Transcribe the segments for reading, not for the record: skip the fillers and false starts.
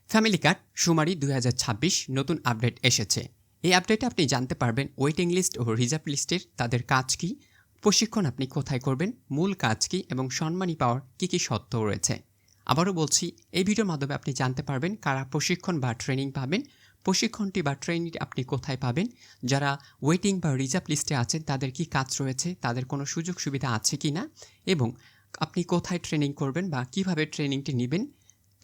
Family card শুমারি ২০২৬ নতুন update এসেছে। এই আপডেটে আপনি জানতে পারবেন ওয়েটিং লিস্ট ও রিজার্ভ লিস্টের তাদের কাজ কী, প্রশিক্ষণ আপনি কোথায় করবেন, মূল কাজ কী এবং সম্মানী পাওয়ার কী কী শর্ত রয়েছে। আবারও বলছি, এই ভিডিওর মাধ্যমে আপনি জানতে পারবেন কারা প্রশিক্ষণ বা ট্রেনিং পাবেন, প্রশিক্ষণটি বা ট্রেনিং আপনি কোথায় পাবেন, যারা ওয়েটিং বা রিজার্ভ লিস্টে আছেন তাদের কী কাজ রয়েছে, তাদের কোনো সুযোগ সুবিধা আছে কি না এবং আপনি কোথায় ট্রেনিং করবেন বা কীভাবে ট্রেনিংটি নেবেন।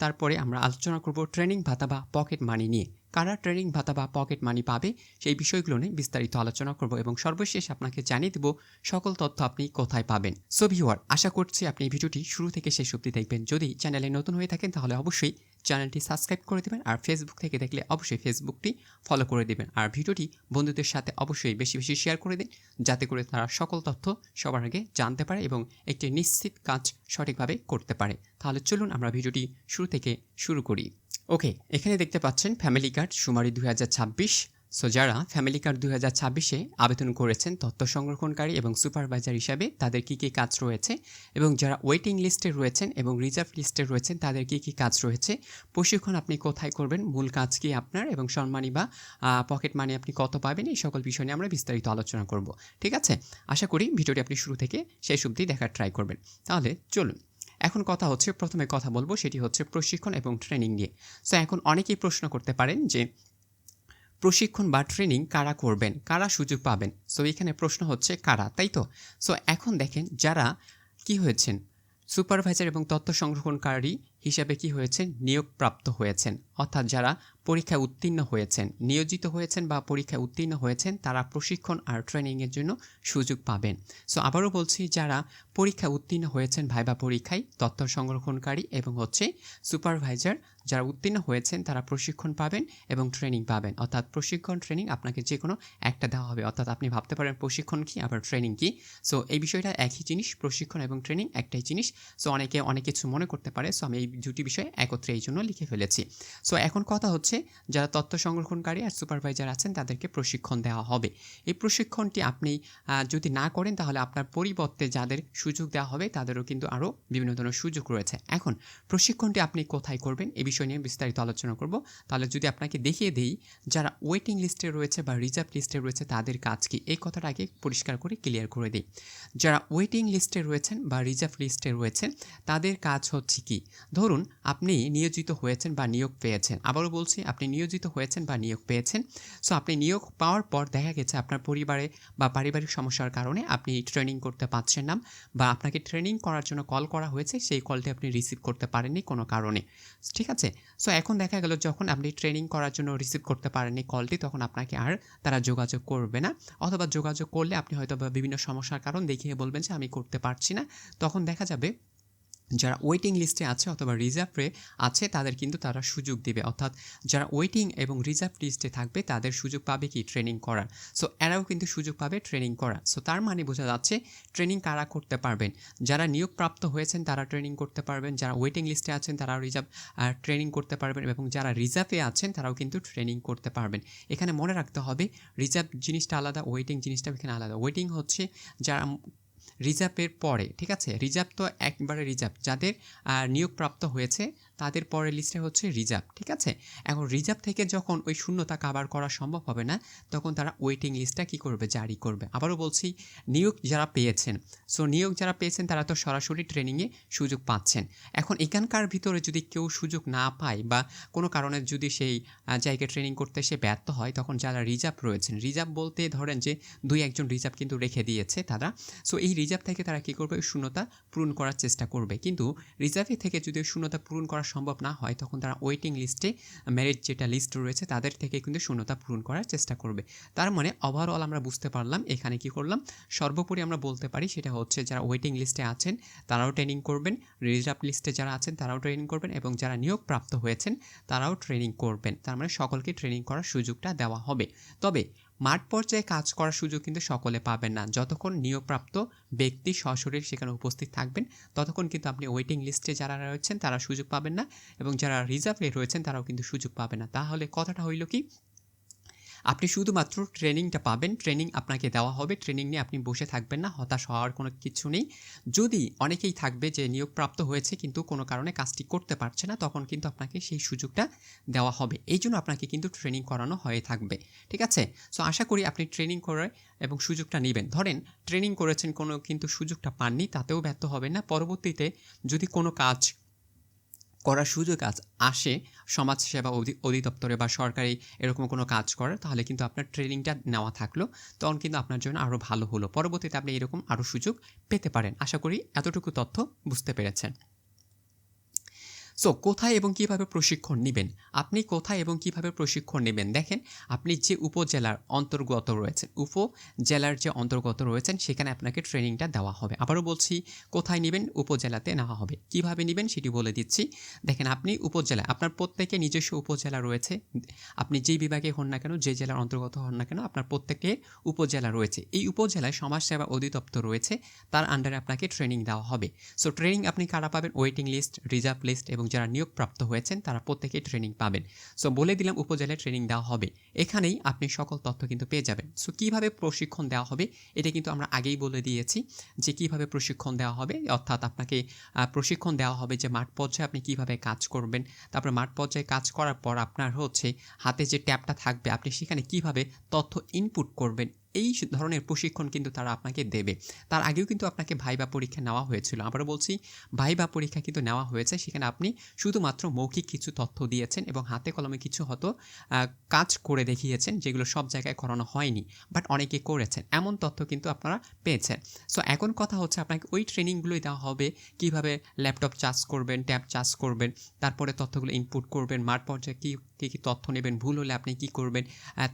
তারপরে আমরা আলোচনা করব ট্রেনিং ভাতা বা পকেট মানি নিয়ে। কারা ট্রেনিং ভাতা বা পকেট মানি পাবে সেই বিষয়গুলো নিয়ে বিস্তারিত আলোচনা করব এবং সর্বশেষ আপনাকে জানিয়ে দেব সকল তথ্য আপনি কোথায় পাবেন। সো ভিউয়ার, আশা করছি আপনি এই ভিডিওটি শুরু থেকে শেষ অবধি দেখবেন। যদি চ্যানেলে নতুন হয়ে থাকেন তাহলে অবশ্যই চ্যানেলটি সাবস্ক্রাইব করে দেবেন, আর ফেসবুক থেকে দেখলে অবশ্যই ফেসবুকটি ফলো করে দেবেন, আর ভিডিওটি বন্ধুদের সাথে অবশ্যই বেশি বেশি শেয়ার করে দিন যাতে করে তারা সকল তথ্য সবার আগে জানতে পারে এবং একটি নিশ্চিত কাজ সঠিকভাবে করতে পারে। তাহলে চলুন আমরা ভিডিওটি শুরু থেকে শুরু করি। ওকে, এখানে দেখতে পাচ্ছেন ফ্যামিলি কার্ড শুমারি ২০২৬। সো যারা ফ্যামিলি কার্ড ২০২৬-এ আবেদন করেছেন তথ্য সংরক্ষণকারী এবং সুপারভাইজার হিসাবে তাদের কী কী কাজ রয়েছে, এবং যারা ওয়েটিং লিস্টে রয়েছেন এবং রিজার্ভ লিস্টে রয়েছেন তাদের কী কী কাজ রয়েছে, প্রশিক্ষণ আপনি কোথায় করবেন, মূল কাজ কী আপনার এবং সম্মানী বা পকেট মানি আপনি কত পাবেন, এই সকল বিষয় নিয়ে আমরা বিস্তারিত আলোচনা করব। ঠিক আছে, আশা করি ভিডিওটি আপনি শুরু থেকে শেষ অবধি দেখার ট্রাই করবেন। তাহলে চলুন, এখন কথা হচ্ছে, প্রথমে কথা বলবো সেটি হচ্ছে প্রশিক্ষণ এবং ট্রেনিং নিয়ে। সো এখন অনেকেই প্রশ্ন করতে পারেন যে প্রশিক্ষণ বা ট্রেনিং কারা করবেন, কারা সুযোগ পাবেন। সো এখানে প্রশ্ন হচ্ছে কারা, তাই তো? সো এখন দেখেন, যারা কি হয়েছেন সুপারভাইজার এবং তথ্য সংরক্ষণকারী হিসাবে কি হয়েছেন, নিয়োগপ্রাপ্ত হয়েছেন, অর্থাৎ যারা পরীক্ষায় উত্তীর্ণ হয়েছেন, নিয়োজিত হয়েছেন বা পরীক্ষায় উত্তীর্ণ হয়েছেন, তারা প্রশিক্ষণ আর ট্রেনিংয়ের জন্য সুযোগ পাবেন। সো আবারও বলছি, যারা পরীক্ষায় উত্তীর্ণ হয়েছেন ভাইবা পরীক্ষায়, তথ্য সংরক্ষণকারী এবং হচ্ছে সুপারভাইজার যারা উত্তীর্ণ হয়েছেন তারা প্রশিক্ষণ পাবেন এবং ট্রেনিং পাবেন। অর্থাৎ প্রশিক্ষণ ট্রেনিং আপনাকে যে কোনো একটা দেওয়া হবে। অর্থাৎ আপনি ভাবতে পারেন প্রশিক্ষণ কী আবার ট্রেনিং কী। সো এই বিষয়টা একই জিনিস, প্রশিক্ষণ এবং ট্রেনিং একটাই জিনিস। সো অনেকে অনেক কিছু মনে করতে পারে, সো আমি এই দুটি বিষয় একত্রে এই জন্য লিখে ফেলেছি। সো এখন কথা হচ্ছে, যারা তথ্য সংরক্ষণকারী আর সুপারভাইজার আছেন তাদেরকে প্রশিক্ষণ দেওয়া হবে। এই প্রশিক্ষণটি আপনি যদি না করেন তাহলে আপনার পরিবর্তে যাদের সুযোগ দেওয়া হবে তাদেরও কিন্তু আরও বিভিন্ন ধরনের সুযোগ রয়েছে। এখন প্রশিক্ষণটি আপনি কোথায় করবেন এই বিষয় নিয়ে বিস্তারিত আলোচনা করব। তাহলে যদি আপনাকে দেখিয়ে দেই যারা ওয়েটিং লিস্টে রয়েছে বা রিজার্ভ লিস্টে রয়েছে তাদের কাজ কি, এই কথাটা আগে পরিষ্কার করে ক্লিয়ার করে দিই। যারা ওয়েটিং লিস্টে রয়েছেন বা রিজার্ভ লিস্টে রয়েছেন তাদের কাজ হচ্ছে কি, ধরুন আপনি নিয়োজিত হয়েছেন বা নিয়োগ পেয়েছেন। আবারও বলছি, আপনি নিয়োজিত হয়েছেন বা নিয়োগ পেয়েছেন। সো আপনি নিয়োগ পাওয়ার পর দেখা গেছে আপনার পরিবারে বা পারিবারিক সমস্যার কারণে আপনি ট্রেনিং করতে পারছেন না, বা আপনাকে ট্রেনিং করার জন্য কল করা হয়েছে, সেই কলটি আপনি রিসিভ করতে পারেননি কোনো কারণে। ঠিক আছে, সো এখন দেখা গেল যখন আপনি ট্রেনিং করার জন্য রিসিভ করতে পারেননি কলটি, তখন আপনাকে আর তারা যোগাযোগ করবে না, অথবা যোগাযোগ করলে আপনি হয়তো বা বিভিন্ন সমস্যার কারণ দেখিয়ে বলবেন যে আমি করতে পারছি না। তখন দেখা যাবে যারা ওয়েটিং লিস্টে আছে অথবা রিজার্ভে আছে তাদের কিন্তু তারা সুযোগ দেবে। অর্থাৎ যারা ওয়েটিং এবং রিজার্ভ লিস্টে থাকবে তাদের সুযোগ পাবে কি, ট্রেনিং করার। সো এরাও কিন্তু সুযোগ পাবে ট্রেনিং করার। সো তার মানে বোঝা যাচ্ছে ট্রেনিং কারা করতে পারবেন, যারা নিয়োগপ্রাপ্ত হয়েছেন তারা ট্রেনিং করতে পারবেন, যারা ওয়েটিং লিস্টে আছেন তারাও রিজার্ভ ট্রেনিং করতে পারবেন, এবং যারা রিজার্ভে আছেন তারাও কিন্তু ট্রেনিং করতে পারবেন। এখানে মনে রাখতে হবে রিজার্ভ জিনিসটা আলাদা, ওয়েটিং জিনিসটা এখানে আলাদা। ওয়েটিং হচ্ছে যারা রিজার্ভের পরে, ঠিক আছে, রিজার্ভ তো একবারে রিজার্ভ যাদের নিয়োগপ্রাপ্ত হয়েছে তাদের পরের লিস্টে হচ্ছে রিজার্ভ। ঠিক আছে, এখন রিজার্ভ থেকে যখন ওই শূন্যতা কাভার করা সম্ভব হবে না তখন তারা ওয়েটিং লিস্টটা কী করবে, জারি করবে। আবারও বলছি, নিয়োগ যারা পেয়েছেন, সো নিয়োগ যারা পেয়েছেন তারা তো সরাসরি ট্রেনিংয়ে সুযোগ পাচ্ছেন। এখন এখানকার ভিতরে যদি কেউ সুযোগ না পায় বা কোনো কারণে যদি সেই জায়গায় ট্রেনিং করতে সে ব্যর্থ হয়, তখন যারা রিজার্ভ রয়েছেন, রিজার্ভ বলতে ধরেন যে 2-1 রিজার্ভ কিন্তু রেখে দিয়েছে তারা, সো এই রিজার্ভ থেকে তারা কী করবে, শূন্যতা পূরণ করার চেষ্টা করবে। কিন্তু রিজার্ভে থেকে যদি শূন্যতা পূরণ করা সম্ভব না হয় তখন তারা ওয়েটিং লিস্টে, মেরিট যেটা লিস্ট রয়েছে তাদের থেকে কিন্তু শূন্যতা পূরণ করার চেষ্টা করবে। তার মানে ওভারঅল আমরা বুঝতে পারলাম এখানে কি করলাম, সর্বোপরি আমরা বলতে পারি সেটা হচ্ছে যারা ওয়েটিং লিস্টে আছেন তারাও ট্রেনিং করবেন, রিজার্ভ লিস্টে যারা আছেন তারাও ট্রেনিং করবেন, এবং যারা নিয়োগপ্রাপ্ত হয়েছেন তারাও ট্রেনিং করবেন। তার মানে সকলকে ট্রেনিং করার সুযোগটা দেওয়া হবে। তবে মাঠ পর্যায়ে কাজ করার সুযোগ কিন্তু সকলে পাবেন না। যতক্ষণ নিয়োগপ্রাপ্ত ব্যক্তি সশরীরে সেখানে উপস্থিত থাকবেন ততক্ষণ কিন্তু আপনি ওয়েটিং লিস্টে যারা রয়েছেন তারা সুযোগ পাবেন না, এবং যারা রিজার্ভে রয়েছেন তারাও কিন্তু সুযোগ পাবে না। তাহলে কথাটা হইল কি, আপনি শুধুমাত্র ট্রেনিংটা পাবেন, ট্রেনিং আপনাকে দেওয়া হবে, ট্রেনিং নিয়ে আপনি বসে থাকবেন না, হতাশ হওয়ার কোনো কিছু নেই। যদি অনেকেই থাকবে যে নিয়োগপ্রাপ্ত হয়েছে কিন্তু কোনো কারণে কাজটি করতে পারছে না, তখন কিন্তু আপনাকে সেই সুযোগটা দেওয়া হবে। এইজন্য আপনাকে কিন্তু ট্রেনিং করানো হয়ে থাকবে, ঠিক আছে? সো আশা করি আপনি ট্রেনিং করে এবং সুযোগটা নিবেন। ধরেন ট্রেনিং করেছেন কোনো কিন্তু সুযোগটা পাননি, তাতেও ব্যর্থ হবেন না। পরবর্তীতে যদি কোনো কাজ করার সুযোগ আসে সমাজসেবা অধিদপ্তরে বা সরকারি এরকম কোনো কাজ করার, তাহলে কিন্তু আপনার ট্রেনিংটা নেওয়া থাকলো, তখন কিন্তু আপনার জন্য আরও ভালো হলো। পরবর্তীতে আপনি এরকম আরও সুযোগ পেতে পারেন। আশা করি এতটুকু তথ্য বুঝতে পেরেছেন। সো কোথায় এবং কিভাবে প্রশিক্ষণ নেবেন? আপনি কোথায় এবং কিভাবে প্রশিক্ষণ নেবেন? দেখেন, আপনি যে উপজেলার অন্তর্গত রয়েছেন, উপজেলার যে অন্তর্গত রয়েছেন সেখানে আপনাকে ট্রেনিংটা দেওয়া হবে। আবারও বলছি, কোথায় নেবেন? উপজেলাতে নেওয়া হবে। কিভাবে নেবেন সেটি বলে দিচ্ছি। দেখেন, আপনি উপজেলায়, আপনার প্রত্যেকের নিজস্ব উপজেলা রয়েছে। আপনি যেই বিভাগে হন না কেন, যে জেলার অন্তর্গত হন না কেন, আপনার প্রত্যেকের উপজেলা রয়েছে। এই উপজেলায় সমাজসেবা অধিদপ্তর রয়েছে, তার আন্ডারে আপনাকে ট্রেনিং দেওয়া হবে। সো ট্রেনিং আপনি কারা পাবেন? ওয়েটিং লিস্ট, রিজার্ভ লিস্ট এবং যারা নিয়োগপ্রাপ্ত হয়েছেন তারা প্রত্যেকেই ট্রেনিং পাবেন। সো বলে দিলাম উপজেলায় ট্রেনিং দেওয়া হবে। এখানেই আপনি সকল তথ্য কিন্তু পেয়ে যাবেন। সো কীভাবে প্রশিক্ষণ দেওয়া হবে এটা কিন্তু আমরা আগেই বলে দিয়েছি যে কীভাবে প্রশিক্ষণ দেওয়া হবে, অর্থাৎ আপনাকে প্রশিক্ষণ দেওয়া হবে যে মাঠ পর্যায়ে আপনি কীভাবে কাজ করবেন। তারপরে মাঠ পর্যায়ে কাজ করার পর আপনার হচ্ছে হাতে যে ট্যাবটা থাকবে, আপনি সেখানে কীভাবে তথ্য ইনপুট করবেন, এই ধরনের প্রশিক্ষণ কিন্তু তারা আপনাকে দেবে। তার আগেও কিন্তু আপনাকে ভাইবা পরীক্ষা নেওয়া হয়েছিল। আবারও বলছি, ভাইবা পরীক্ষা কিন্তু নেওয়া হয়েছে। সেখানে আপনি শুধুমাত্র মৌখিক কিছু তথ্য দিয়েছেন এবং হাতে কলমে কিছু হয়তো কাজ করে দেখিয়েছেন, যেগুলো সব জায়গায় করানো হয়নি, বাট অনেকে করেছেন। এমন তথ্য কিন্তু আপনারা পেয়েছেন। সো এখন কথা হচ্ছে, আপনাকে ওই ট্রেনিংগুলোই দেওয়া হবে, কীভাবে ল্যাপটপ চার্জ করবেন, ট্যাব চার্জ করবেন, তারপরে তথ্যগুলো ইনপুট করবেন, মাঠ পর্যায়ে কী কী তথ্য নেবেন, ভুল হলে আপনি কী করবেন,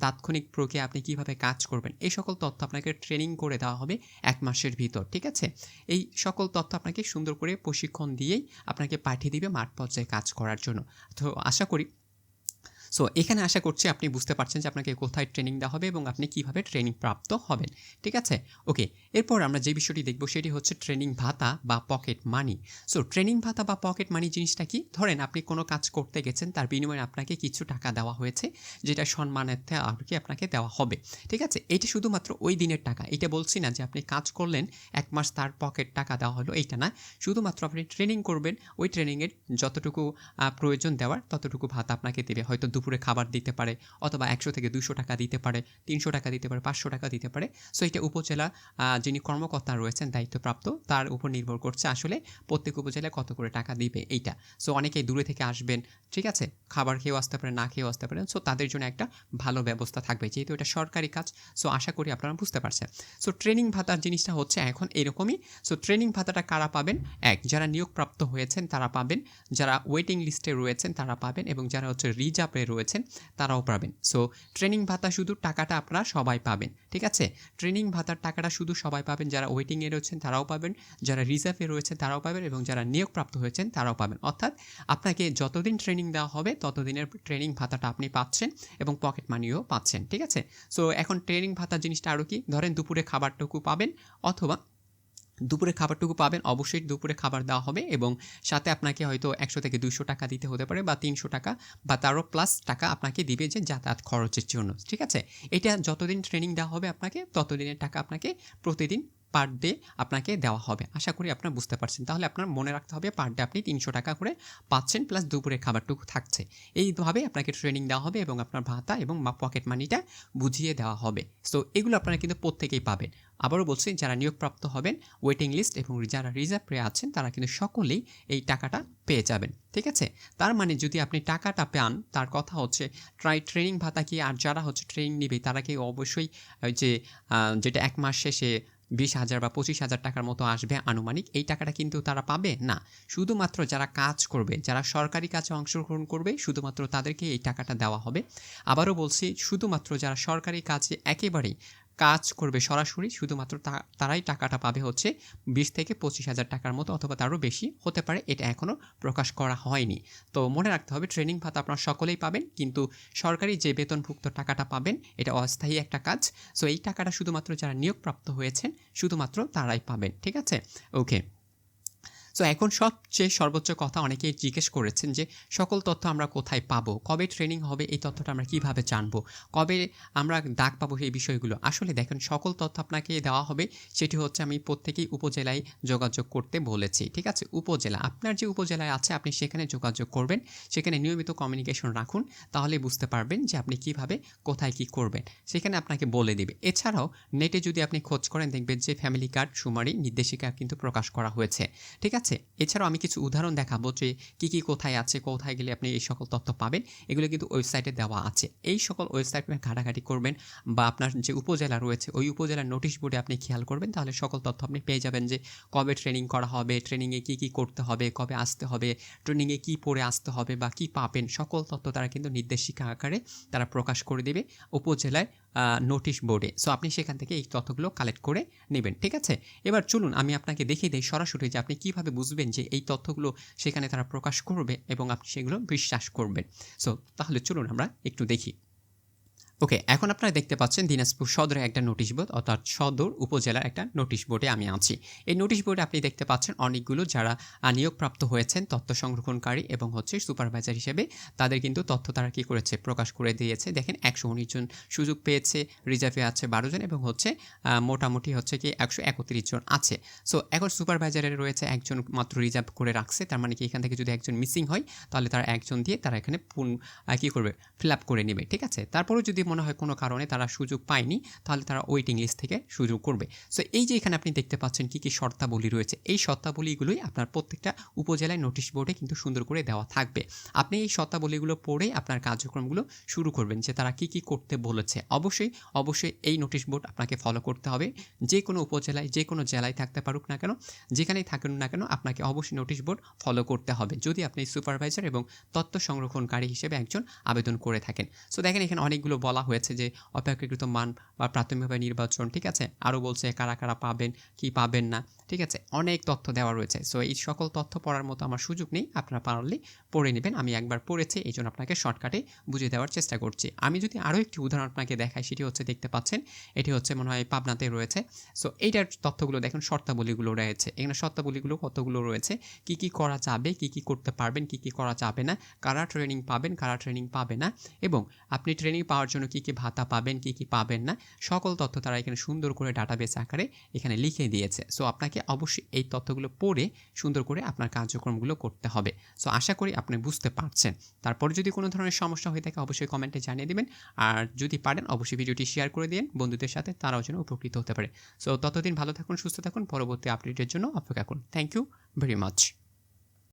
তাৎক্ষণিক প্রক্রিয়া আপনি কীভাবে কাজ করবেন, এই সকল তথ্য আপনাকে ট্রেনিং করে দেওয়া হবে 1 মাসের ভিতর, ঠিক আছে? এই সকল তথ্য আপনাকে সুন্দর করে প্রশিক্ষণ দিয়েই আপনাকে পাঠিয়ে দিবে মাঠ পর্যায়ে কাজ করার জন্য। তো আশা করি, সো এখানে আশা করছি আপনি বুঝতে পারছেন যে আপনাকে কোথায় ট্রেনিং দেওয়া হবে এবং আপনি কীভাবে ট্রেনিং প্রাপ্ত হবেন, ঠিক আছে? ওকে, এরপর আমরা যে বিষয়টি দেখব সেটি হচ্ছে ট্রেনিং ভাতা বা পকেট মানি। সো ট্রেনিং ভাতা বা পকেট মানি জিনিসটা কি? ধরেন আপনি কোনো কাজ করতে গেছেন, তার বিনিময়ে আপনাকে কিছু টাকা দেওয়া হয়েছে, যেটা সম্মানার্থে আর কি আপনাকে দেওয়া হবে, ঠিক আছে? এটা শুধুমাত্র ওই দিনের টাকা। এটা বলছি না যে আপনি কাজ করলেন 1 মাস তার পকেট টাকা দেওয়া হলো, এইটা না। শুধুমাত্র আপনি ট্রেনিং করবেন, ওই ট্রেনিংয়ের যতটুকু প্রয়োজন দেওয়ার ততটুকু ভাতা আপনাকে দেবে। হয়তো দুপুরে খাবার দিতে পারে, অথবা 100 থেকে 200 টাকা দিতে পারে, 300 টাকা দিতে পারে, 500 টাকা দিতে পারে। সো এটা উপজেলা যিনি কর্মকর্তা রয়েছেন দায়িত্বপ্রাপ্ত, তার উপর নির্ভর করছে আসলে প্রত্যেক উপজেলায় কত করে টাকা দিবে এইটা। সো অনেকেই দূরে থেকে আসবেন, ঠিক আছে? খাবার খেয়েও আসতে পারেন, না খেয়েও আসতে পারেন। সো তাদের জন্য একটা ভালো ব্যবস্থা থাকবে, যেহেতু এটা সরকারি কাজ। সো আশা করি আপনারা বুঝতে পারছেন। সো ট্রেনিং ভাতার জিনিসটা হচ্ছে এখন এরকমই। সো ট্রেনিং ভাতাটা কারা পাবেন? যারা নিয়োগপ্রাপ্ত হয়েছেন তারা পাবেন, যারা ওয়েটিং লিস্টে রয়েছেন তারা পাবেন, এবং যারা হচ্ছে রিজার্ভে রয়েছেন তারাও পাবেন। সো ট্রেনিং ভাতা শুধু টাকাটা আপনারা সবাই পাবেন, ঠিক আছে? ট্রেনিং ভাতার টাকাটা শুধু সবাই পাবেন, যারা ওয়েটিংয়ে রয়েছেন তারাও পাবেন, যারা রিজার্ভে রয়েছেন তারাও পাবেন, এবং যারা নিয়োগপ্রাপ্ত হয়েছেন তারাও পাবেন। অর্থাৎ আপনাকে যতদিন ট্রেনিং দেওয়া হবে ততদিনের ট্রেনিং ভাতাটা আপনি পাচ্ছেন এবং পকেট মানিও পাচ্ছেন, ঠিক আছে? সো এখন ট্রেনিং ভাতা জিনিসটা আরও কি, ধরেন দুপুরে খাবারটুকু পাবেন, অথবা দুপুরে খাবারটুকু পাবেন, অবশ্যই দুপুরে খাবার দেওয়া হবে, এবং সাথে আপনাকে হয়তো 100 থেকে 200 টাকা দিতে হতে পারে, বা 300 টাকা বা তারও প্লাস টাকা আপনাকে দিবে যে যাতায়াত খরচের জন্য, ঠিক আছে? এটা যতদিন ট্রেনিং দেওয়া হবে আপনাকে, ততদিনের টাকা আপনাকে প্রতিদিন পার ডে আপনাকে দেওয়া হবে। আশা করি আপনারা বুঝতে পারছেন। তাহলে আপনার মনে রাখতে হবে, পার ডে আপনি 300 টাকা করে পাচ্ছেন, প্লাস দুপুরে খাবারটুকু থাকছে। এইভাবে আপনাকে ট্রেনিং দেওয়া হবে এবং আপনার ভাতা এবং পকেট মানিটা বুঝিয়ে দেওয়া হবে। সো এগুলো আপনারা কিন্তু প্রত্যেকেই পাবেন। আবারও বলছি, যারা নিয়োগপ্রাপ্ত হবেন, ওয়েটিং লিস্ট এবং যারা রিজার্ভে আছেন তারা কিন্তু সকলেই এই টাকাটা পেয়ে যাবেন, ঠিক আছে? তার মানে যদি আপনি টাকাটা পান, তার কথা হচ্ছে ট্রেনিং ভাতা কি, আর যারা হচ্ছে ট্রেনিং নেবে তারা কি অবশ্যই ওই যে যেটা 1 মাস শেষে 20,000 বা 25,000 টাকার মতো আসবে আনুমানিক, এই টাকাটা কিন্তু তারা পাবে না। শুধুমাত্র যারা কাজ করবে, যারা সরকারি কাজে অংশগ্রহণ করবে, শুধুমাত্র তাদেরকে এই টাকাটা দেওয়া হবে। আবারও বলছি, শুধুমাত্র যারা সরকারি কাজে একেবারেই কাজ করবে সরাসরি, শুধুমাত্র তারাই টাকাটা পাবে হচ্ছে 20 থেকে 25,000 টাকার মতো, অথবা তারও বেশি হতে পারে, এটা এখনও প্রকাশ করা হয়নি। তো মনে রাখতে হবে, ট্রেনিং ভাতা আপনারা সকলেই পাবেন, কিন্তু সরকারি যে বেতনভুক্ত টাকাটা পাবেন এটা অস্থায়ী একটা কাজ। সো এই টাকাটা শুধুমাত্র যারা নিয়োগপ্রাপ্ত হয়েছেন শুধুমাত্র তারাই পাবেন, ঠিক আছে? ওকে। সো সো এখন সবচেয়ে সর্বোচ্চ কথা অনেকেই জিজ্ঞেস করেছেন যে সকল তথ্য আমরা কোথায় পাবো, কবে ট্রেনিং হবে এই তথ্যটা আমরা কিভাবে জানবো, কবে আমরা ডাক পাবো এই বিষয়গুলো। আসলে দেখেন সকল তথ্য আপনাকে দেওয়া হবে, সেটি হচ্ছে আমি প্রত্যেকেই উপজেলায় যোগাযোগ করতে বলেছি, ঠিক আছে? উপজেলা আপনার যে উপজেলায় আছে আপনি সেখানে যোগাযোগ করবেন, সেখানে নিয়মিত কমিউনিকেশন রাখুন, তাহলে বুঝতে পারবেন যে আপনি কিভাবে কোথায় কি করবেন, সেখানে আপনাকে বলে দিবে। এছাড়াও নেটে যদি আপনি খোঁজ করেন দেখবেন যে ফ্যামিলি কার্ড সুমারি নির্দেশিকা কিন্তু প্রকাশ করা হয়েছে, ঠিক আছে? এছাড়াও আমি কিছু উদাহরণ দেখাবো যে কী কোথায় আছে, কোথায় গেলে আপনি এই সকল তথ্য পাবেন, এগুলো কিন্তু ওয়েবসাইটে দেওয়া আছে। এই সকল ওয়েবসাইটে ঘাটাঘাটি করবেন বা আপনার যে উপজেলা রয়েছে ওই উপজেলার নোটিশ বোর্ডে আপনি খেয়াল করবেন, তাহলে সকল তথ্য আপনি পেয়ে যাবেন যে কবে ট্রেনিং করা হবে, ট্রেনিংয়ে কী করতে হবে, কবে আসতে হবে, ট্রেনিংয়ে কী পড়ে আসতে হবে বা কী পাবেন, সকল তথ্য তারা কিন্তু নির্দেশিকা আকারে তারা প্রকাশ করে দেবে উপজেলায় নোটিশ বোর্ডে। সো আপনি সেখান থেকে এই তথ্যগুলো কালেক্ট করে নেবেন, ঠিক আছে? এবার চলুন আমি আপনাকে দেখিয়ে দেই সরাসরি যে আপনি কীভাবে বুঝবেন যে এই তথ্যগুলো সেখানে তারা প্রকাশ করবে এবং আপনি সেগুলো বিশ্বাস করবেন। সো তাহলে চলুন আমরা একটু দেখি। ওকে, এখন আপনারা দেখতে পাচ্ছেন দিনাজপুর সদরের একটা নোটিশ বোর্ড, অর্থাৎ সদর উপজেলার একটা নোটিশ বোর্ডে আমি আছি। এই নোটিশ বোর্ডে আপনি দেখতে পাচ্ছেন অনেকগুলো যারা নিয়োগপ্রাপ্ত হয়েছেন তথ্য সংরক্ষণকারী এবং হচ্ছে সুপারভাইজার হিসেবে, তাদের কিন্তু তথ্য তারা কী করেছে প্রকাশ করে দিয়েছে। দেখেন 119 জন সুযোগ পেয়েছে, রিজার্ভে আছে 12 জন এবং হচ্ছে মোটামুটি হচ্ছে কি 131 জন আছে। সো এখন সুপারভাইজারের রয়েছে একজন মাত্র রিজার্ভ করে রাখছে, তার মানে কি এখান থেকে যদি একজন মিসিং হয় তাহলে তারা একজন দিয়ে তারা এখানে কী করবে ফিল আপ করে নেবে, ঠিক আছে? তারপরেও যদি মনে হয় কোনো কারণে তারা সুযোগ পায়নি তাহলে তারা ওয়েটিং লিস্ট থেকে সুযোগ করবে। সো এই যে এখানে আপনি দেখতে পাচ্ছেন কী শর্তাবলী রয়েছে, এই শর্তাবলীগুলোই আপনার প্রত্যেকটা উপজেলায় নোটিশ বোর্ডে কিন্তু সুন্দর করে দেওয়া থাকবে। আপনি এই শর্তাবলীগুলো পড়ে আপনার কার্যক্রমগুলো শুরু করবেন যে তারা কী করতে বলেছে। অবশ্যই এই নোটিশ বোর্ড আপনাকে ফলো করতে হবে। যে কোনো উপজেলায় যে কোনো জেলায় থাকতে পারুক না কেন, যেখানেই থাকুন না কেন আপনাকে অবশ্যই নোটিশ বোর্ড ফলো করতে হবে যদি আপনি সুপারভাইজার এবং তথ্য সংরক্ষণকারী হিসেবে একজন আবেদন করে থাকেন। সো দেখেন এখানে অনেকগুলো বলা হয়েছে যে অপেক্ষাকৃত মান বা প্রাথমিকভাবে নির্বাচন, ঠিক আছে? আরও বলছে কারা কারা পাবেন কি পাবেন না, ঠিক আছে? অনেক তথ্য দেওয়া রয়েছে। সো এই সকল তথ্য পড়ার মতো আমার সুযোগ নেই, আপনারা পারলে পড়ে নেবেন। আমি একবার পড়েছি, এই জন্য আপনাকে শর্টকাটে বুঝিয়ে দেওয়ার চেষ্টা করছি। আমি যদি আরও একটি উদাহরণ আপনাকে দেখাই, সেটি হচ্ছে দেখতে পাচ্ছেন এটি হচ্ছে মনে হয় পাবনাতে রয়েছে। সো এইটার তথ্যগুলো দেখুন, শর্তাবলীগুলো রয়েছে এখানে, শর্তাবলীগুলো কতগুলো রয়েছে, কি করা যাবে, কি করতে পারবেন, কি করা যাবে না, কারা ট্রেনিং পাবেন কারা ট্রেনিং পাবে না, এবং আপনি ট্রেনিং পাওয়ার জন্য কী ভাতা পাবেন কি পাবেন না, সকল তথ্য তারা এখানে সুন্দর করে ডাটাবেস আকারে এখানে লিখে দিয়েছে। সো আপনাকে অবশ্যই এই তথ্যগুলো পড়ে সুন্দর করে আপনার কার্যক্রমগুলো করতে হবে। সো আশা করি আপনি বুঝতে পারছেন। তারপরে যদি কোনো ধরনের সমস্যা হয়ে থাকে অবশ্যই কমেন্টে জানিয়ে দেবেন, আর যদি পারেন অবশ্যই ভিডিওটি শেয়ার করে দিন বন্ধুদের সাথে, তারাও যেন উপকৃত হতে পারে। সো ততদিন ভালো থাকুন, সুস্থ থাকুন, পরবর্তী আপডেটের জন্য অপেক্ষা করুন। Thank you very much.